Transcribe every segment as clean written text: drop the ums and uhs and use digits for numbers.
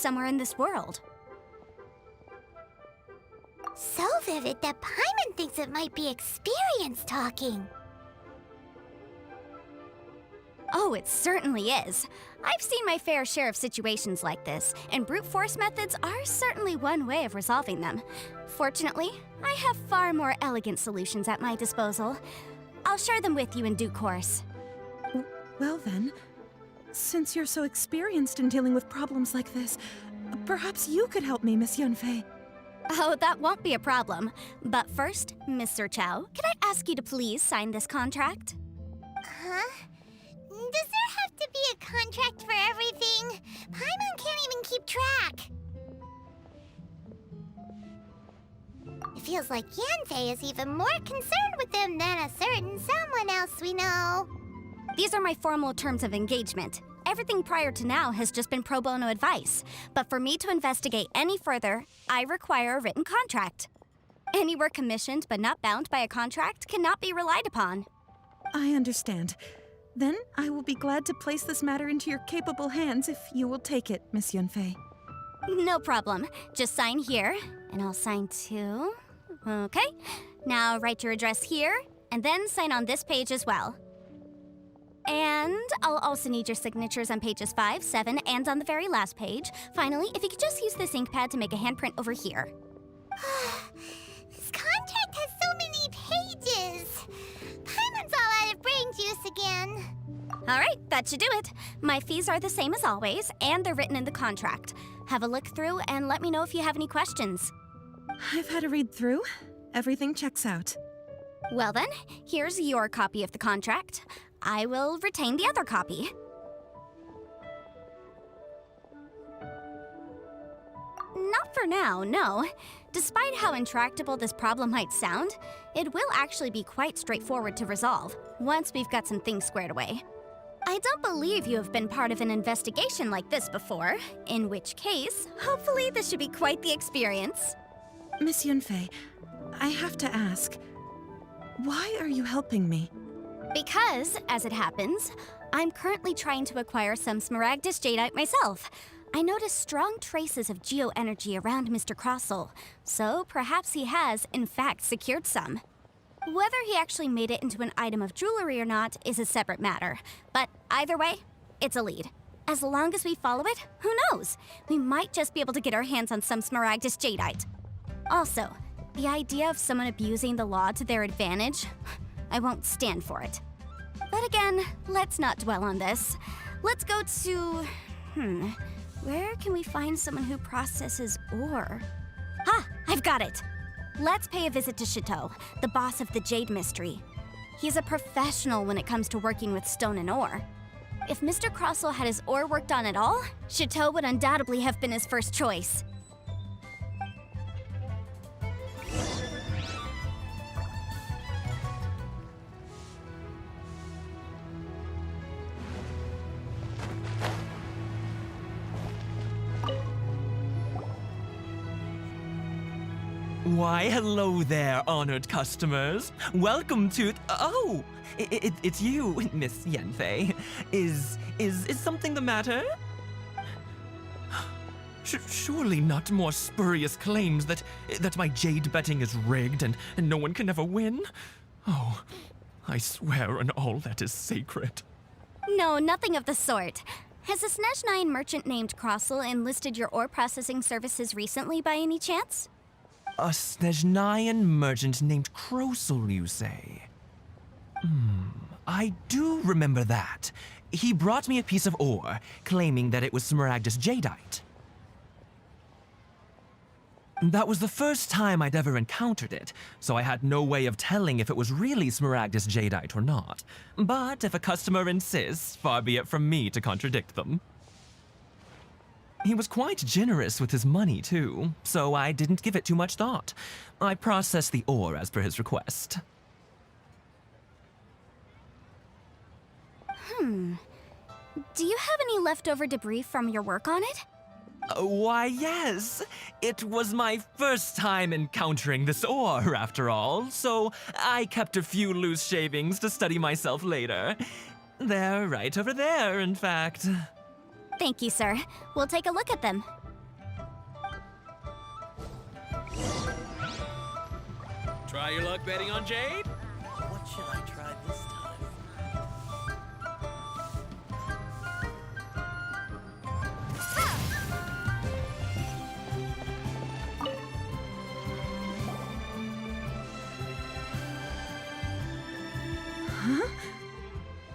somewhere in this world. So vivid that Paimon thinks it might be experience talking. Oh, it certainly is. I've seen my fair share of situations like this, and brute force methods are certainly one way of resolving them. Fortunately, I have far more elegant solutions at my disposal. I'll share them with you in due course. Well then, since you're so experienced in dealing with problems like this, perhaps you could help me, Miss Yunfei. Oh, that won't be a problem. But first, Mr. Chow, can I ask you to please sign this contract? Huh? Does there have to be a contract for everything? Paimon can't even keep track. It feels like Yanfei is even more concerned with them than a certain someone else we know. These are my formal terms of engagement. Everything prior to now has just been pro bono advice. But for me to investigate any further, I require a written contract. Any work commissioned but not bound by a contract cannot be relied upon. I understand. Then I will be glad to place this matter into your capable hands if you will take it, Miss Yunfei. No problem. Just sign here, and I'll sign too. Okay. Now write your address here, and then sign on this page as well. And I'll also need your signatures on pages 5, 7, and on the very last page. Finally, if you could just use this ink pad to make a handprint over here. This contract has so many pages. Paimon's all out of brain juice again. All right, that should do it. My fees are the same as always, and they're written in the contract. Have a look through and let me know if you have any questions. I've had a read through. Everything checks out. Well then, here's your copy of the contract. I will retain the other copy. Not for now, no. Despite how intractable this problem might sound, it will actually be quite straightforward to resolve, once we've got some things squared away. I don't believe you have been part of an investigation like this before, in which case, hopefully this should be quite the experience. Miss Yunfei, I have to ask, why are you helping me? Because, as it happens, I'm currently trying to acquire some Smaragdus Jadeite myself. I noticed strong traces of geoenergy around Mr. Crossel, so perhaps he has, in fact, secured some. Whether he actually made it into an item of jewelry or not is a separate matter, but either way, it's a lead. As long as we follow it, who knows? We might just be able to get our hands on some Smaragdus Jadeite. Also, the idea of someone abusing the law to their advantage, I won't stand for it. But again, let's not dwell on this. Let's go to... where can we find someone who processes ore? Ah, I've got it! Let's pay a visit to Chateau, the boss of the Jade Mystery. He's a professional when it comes to working with stone and ore. If Mr. Crossel had his ore worked on at all, Chateau would undoubtedly have been his first choice. Why, hello there, honored customers. Welcome to... Oh! It's you, Miss Yanfei. Is something the matter? Surely not more spurious claims that my jade betting is rigged and no one can ever win? Oh, I swear on all that is sacred. No, nothing of the sort. Has a Snezhnine merchant named Crossel enlisted your ore processing services recently by any chance? A Snezhnine merchant named Crossel, you say? I do remember that. He brought me a piece of ore, claiming that it was Smaragdus Jadeite. That was the first time I'd ever encountered it, so I had no way of telling if it was really Smaragdus Jadeite or not. But if a customer insists, far be it from me to contradict them. He was quite generous with his money, too, so I didn't give it too much thought. I processed the ore as per his request. Do you have any leftover debris from your work on it? Why, yes. It was my first time encountering this ore, after all, so I kept a few loose shavings to study myself later. They're right over there, in fact. Thank you, sir. We'll take a look at them. Try your luck betting on Jade? What should I try this time?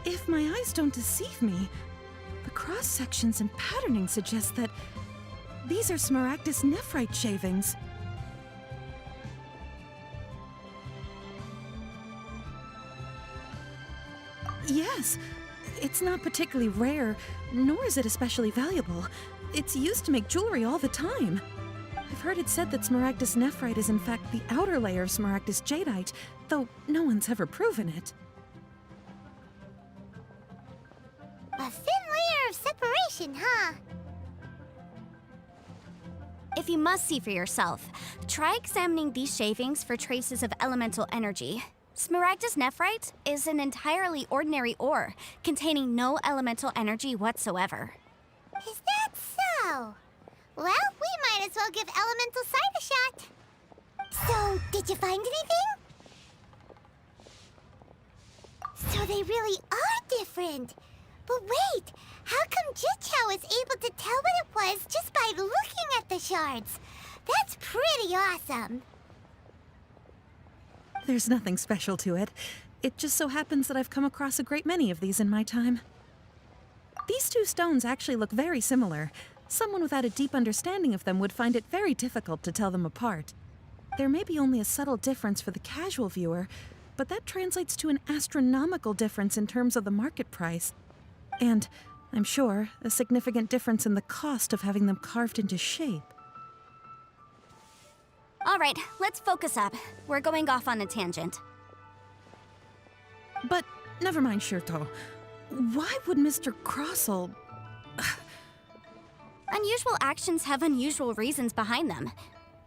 If my eyes don't deceive me, the cross sections and patterning suggest that these are Smaragdus nephrite shavings. Yes, it's not particularly rare, nor is it especially valuable. It's used to make jewelry all the time. I've heard it said that Smaragdus nephrite is in fact the outer layer of Smaragdus jadeite, though no one's ever proven it. A thin layer of separation, huh? If you must see for yourself, try examining these shavings for traces of elemental energy. Smaragdus nephrite is an entirely ordinary ore, containing no elemental energy whatsoever. Is that so? Well, we might as well give elemental sight a shot. So, did you find anything? So they really are different. But wait, how come Jichao was able to tell what it was just by looking at the shards? That's pretty awesome. There's nothing special to it. It just so happens that I've come across a great many of these in my time. These two stones actually look very similar. Someone without a deep understanding of them would find it very difficult to tell them apart. There may be only a subtle difference for the casual viewer, but that translates to an astronomical difference in terms of the market price. And, I'm sure, a significant difference in the cost of having them carved into shape. All right, let's focus up. We're going off on a tangent. But never mind, Shirto. Why would Mr. Crossell... Unusual actions have unusual reasons behind them.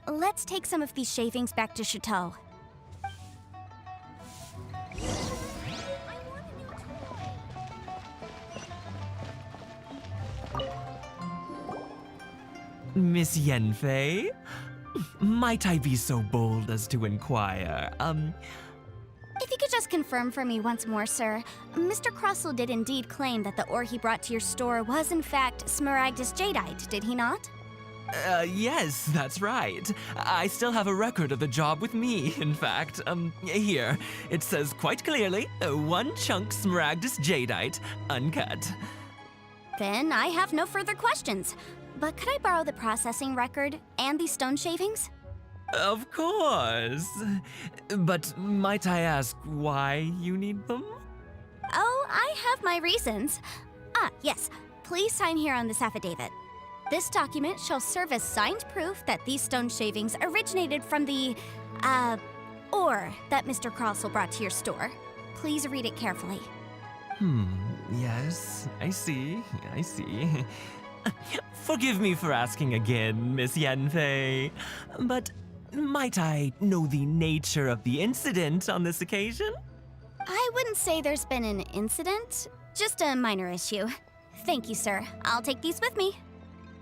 Let's take some of these shavings back to Chateau. Miss Yenfei? Might I be so bold as to inquire, If you could just confirm for me once more, sir. Mr. Crossell did indeed claim that the ore he brought to your store was in fact Smaragdus jadeite, did he not? Yes, that's right. I still have a record of the job with me, in fact. Here. It says quite clearly, 1 chunk Smaragdus jadeite, uncut. Then I have no further questions. But could I borrow the processing record and these stone shavings? Of course. But might I ask why you need them? Oh, I have my reasons. Ah, yes. Please sign here on this affidavit. This document shall serve as signed proof that these stone shavings originated from the, ore that Mr. Crossell brought to your store. Please read it carefully. Yes, I see. Forgive me for asking again, Miss Yanfei, but might I know the nature of the incident on this occasion? I wouldn't say there's been an incident, just a minor issue. Thank you, sir. I'll take these with me.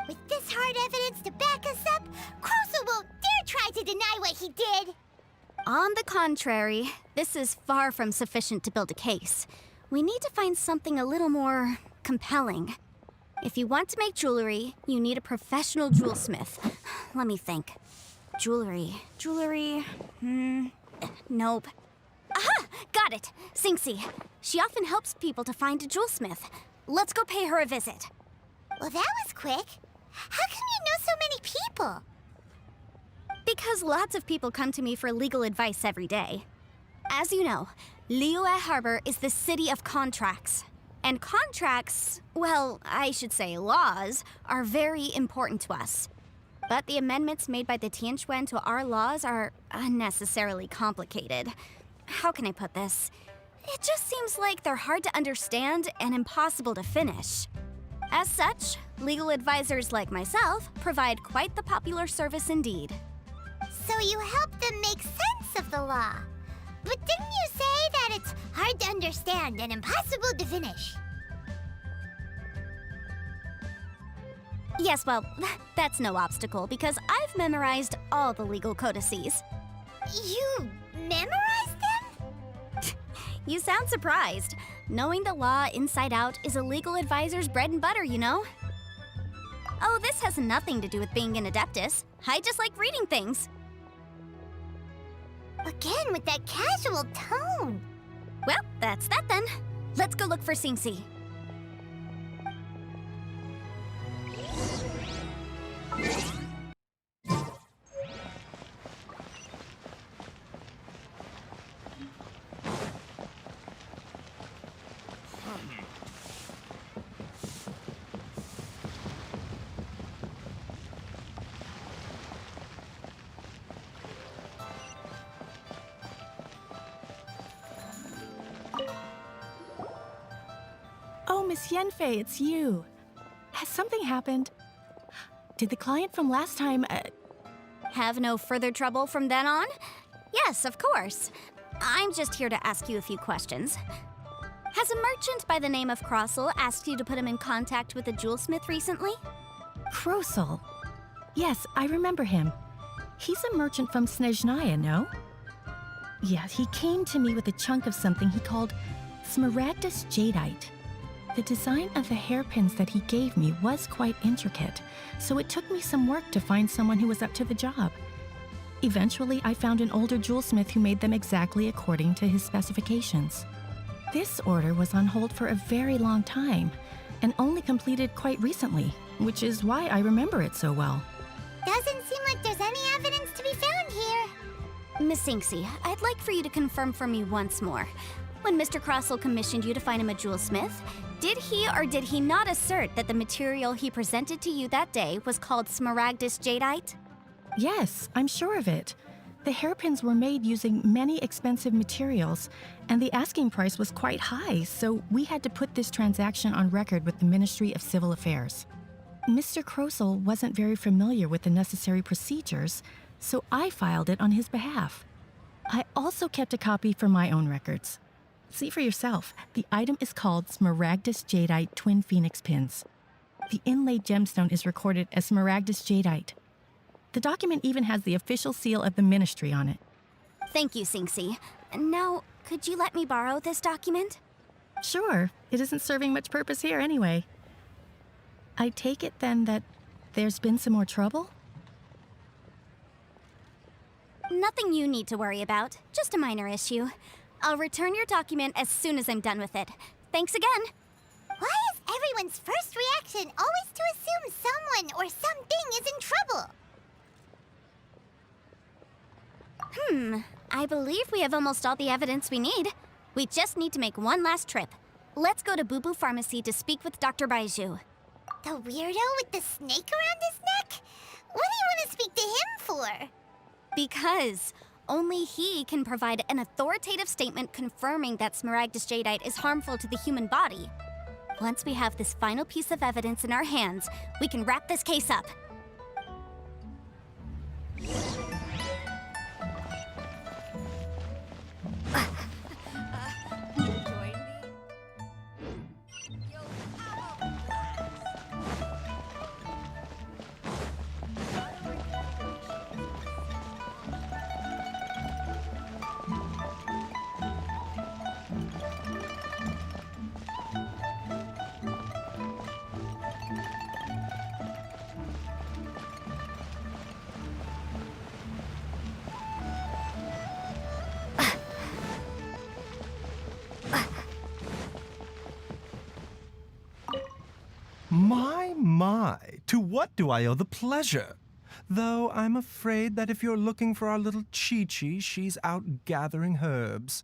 With this hard evidence to back us up, Crossell won't dare try to deny what he did. On the contrary, this is far from sufficient to build a case. We need to find something a little more compelling. If you want to make jewelry, you need a professional jewelsmith. Let me think. Jewelry. Nope. Aha! Got it! Sinxi. She often helps people to find a jewelsmith. Let's go pay her a visit. Well, that was quick. How come you know so many people? Because lots of people come to me for legal advice every day. As you know, Liyue Harbor is the city of contracts. And contracts, well, I should say laws, are very important to us. But the amendments made by the Tianquan to our laws are unnecessarily complicated. How can I put this? It just seems like they're hard to understand and impossible to finish. As such, legal advisors like myself provide quite the popular service indeed. So you help them make sense of the law. But didn't you say that it's hard to understand and impossible to finish? Yes, well, that's no obstacle because I've memorized all the legal codices. You memorize them? You sound surprised. Knowing the law inside out is a legal advisor's bread and butter, you know? Oh, this has nothing to do with being an adeptus. I just like reading things. Again, with that casual tone. Well, that's that then. Let's go look for Singsi. Oh, Miss Yenfei, it's you. Has something happened? Did the client from last time, Have no further trouble from then on? Yes, of course. I'm just here to ask you a few questions. Has a merchant by the name of Crossel asked you to put him in contact with a jewelsmith recently? Krosel? Yes, I remember him. He's a merchant from Snezhnaya, no? Yeah, he came to me with a chunk of something he called Smaragdus Jadeite. The design of the hairpins that he gave me was quite intricate, so it took me some work to find someone who was up to the job. Eventually, I found an older jewelsmith who made them exactly according to his specifications. This order was on hold for a very long time, and only completed quite recently, which is why I remember it so well. Doesn't seem like there's any evidence to be found here. Miss Singsi, I'd like for you to confirm for me once more. When Mr. Crossel commissioned you to find him a jewelsmith, did he or did he not assert that the material he presented to you that day was called Smaragdus Jadeite? Yes, I'm sure of it. The hairpins were made using many expensive materials, and the asking price was quite high, so we had to put this transaction on record with the Ministry of Civil Affairs. Mr. Krosel wasn't very familiar with the necessary procedures, so I filed it on his behalf. I also kept a copy for my own records. See for yourself, the item is called Smaragdus Jadeite Twin Phoenix Pins. The inlaid gemstone is recorded as Smaragdus Jadeite. The document even has the official seal of the ministry on it. Thank you, Singsi. Now, could you let me borrow this document? Sure, it isn't serving much purpose here anyway. I take it then that there's been some more trouble? Nothing you need to worry about, just a minor issue. I'll return your document as soon as I'm done with it. Thanks again. Why is everyone's first reaction always to assume someone or something is in trouble? I believe we have almost all the evidence we need. We just need to make one last trip. Let's go to Boo Boo Pharmacy to speak with Dr. Baiju. The weirdo with the snake around his neck? What do you want to speak to him for? Because only he can provide an authoritative statement confirming that Smaragdus Jadeite is harmful to the human body. Once we have this final piece of evidence in our hands, we can wrap this case up. My, to what do I owe the pleasure? Though I'm afraid that if you're looking for our little Chi-Chi, she's out gathering herbs.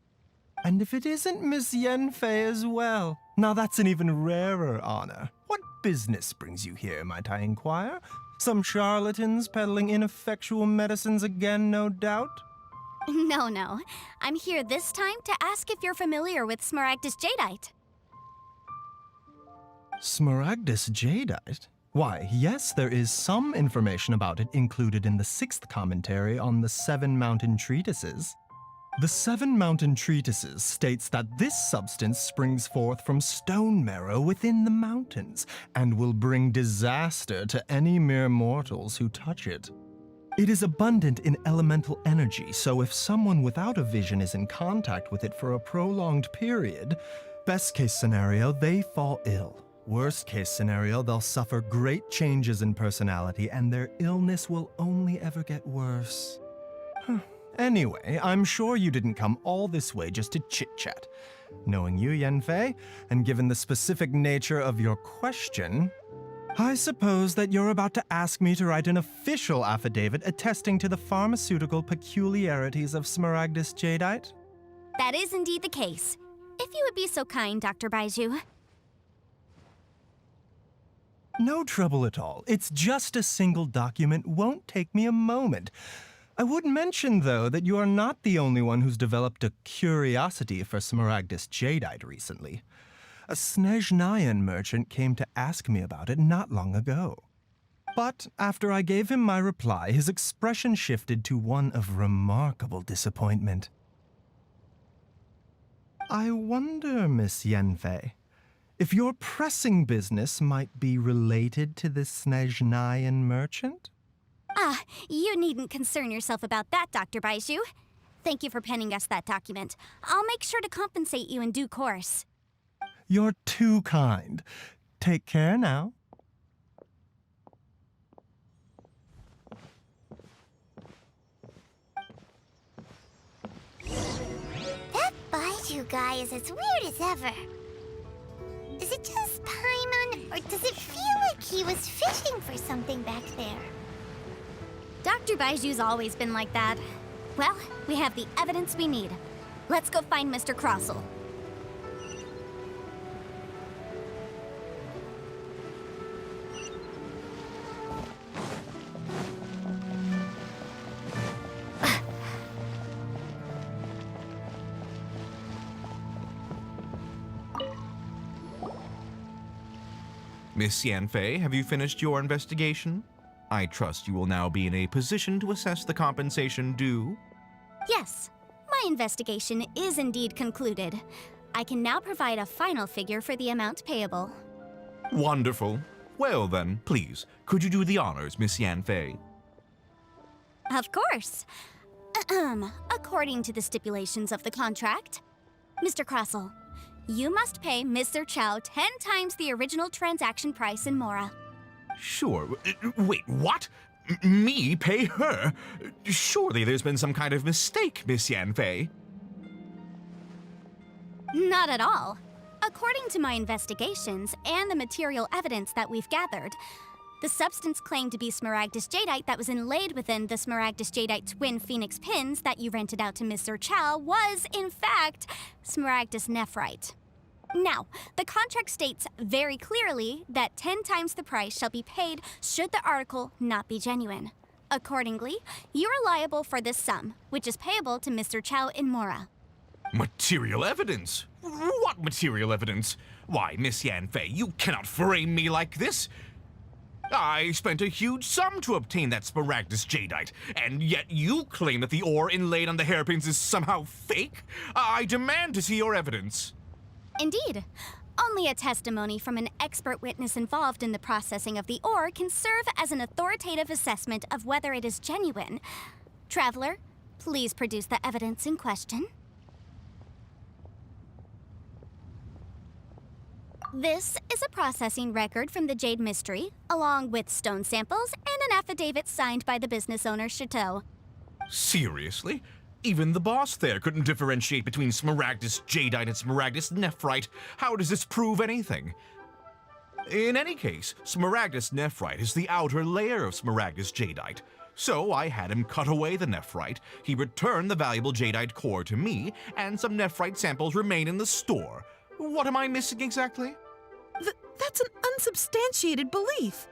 And if it isn't Miss Yenfei as well, now that's an even rarer honor. What business brings you here, might I inquire? Some charlatans peddling ineffectual medicines again, no doubt? No. I'm here this time to ask if you're familiar with Smaragdus Jadeite. Smaragdus Jadeite? Why, yes, there is some information about it included in the 6th commentary on the 7 Mountain Treatises. The 7 Mountain Treatises states that this substance springs forth from stone marrow within the mountains and will bring disaster to any mere mortals who touch it. It is abundant in elemental energy, so if someone without a vision is in contact with it for a prolonged period, best case scenario, they fall ill. Worst case scenario, they'll suffer great changes in personality and their illness will only ever get worse. Anyway, I'm sure you didn't come all this way just to chit-chat. Knowing you, Yanfei, and given the specific nature of your question, I suppose that you're about to ask me to write an official affidavit attesting to the pharmaceutical peculiarities of Smaragdus jadeite? That is indeed the case. If you would be so kind, Dr. Baiju. No trouble at all. It's just a single document. Won't take me a moment. I would mention, though, that you are not the only one who's developed a curiosity for Smaragdus jadeite recently. A Snezhnayan merchant came to ask me about it not long ago. But after I gave him my reply, his expression shifted to one of remarkable disappointment. I wonder, Miss Yanfei, if your pressing business might be related to this Snezhnayan merchant? Ah, you needn't concern yourself about that, Dr. Baiju. Thank you for penning us that document. I'll make sure to compensate you in due course. You're too kind. Take care now. That Baiju guy is as weird as ever. Is it just Paimon, or does it feel like he was fishing for something back there? Dr. Baiju's always been like that. Well, we have the evidence we need. Let's go find Mr. Crossell. Miss Yanfei, have you finished your investigation? I trust you will now be in a position to assess the compensation due. Yes, my investigation is indeed concluded. I can now provide a final figure for the amount payable. Wonderful. Well then, please, could you do the honors, Miss Yanfei? Of course. According to the stipulations of the contract, Mr. Crossell, you must pay Mr. Chow 10 times the original transaction price in Mora. Sure. Wait, what? Me pay her? Surely there's been some kind of mistake, Miss Yanfei. Not at all. According to my investigations and the material evidence that we've gathered, the substance claimed to be Smaragdus jadeite that was inlaid within the Smaragdus jadeite twin phoenix pins that you rented out to Mr. Chow was, in fact, Smaragdus nephrite. Now, the contract states very clearly that 10 times the price shall be paid should the article not be genuine. Accordingly, you are liable for this sum, which is payable to Mr. Chow in Mora. Material evidence? What material evidence? Why, Miss Yanfei, you cannot frame me like this. I spent a huge sum to obtain that Smaragdus jadeite, and yet you claim that the ore inlaid on the hairpins is somehow fake? I demand to see your evidence. Indeed. Only a testimony from an expert witness involved in the processing of the ore can serve as an authoritative assessment of whether it is genuine. Traveler, please produce the evidence in question. This is a processing record from the Jade Mystery, along with stone samples and an affidavit signed by the business owner, Chateau. Seriously? Even the boss there couldn't differentiate between Smaragdus jadeite and Smaragdus nephrite. How does this prove anything? In any case, Smaragdus nephrite is the outer layer of Smaragdus jadeite. So I had him cut away the nephrite, he returned the valuable jadeite core to me, and some nephrite samples remain in the store. What am I missing exactly? That's an unsubstantiated belief.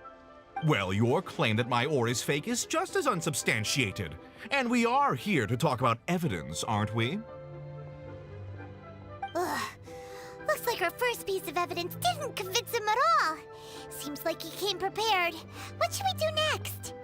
Well, your claim that my ore is fake is just as unsubstantiated. And we are here to talk about evidence, aren't we? Ugh. Looks like our first piece of evidence didn't convince him at all. Seems like he came prepared. What should we do next?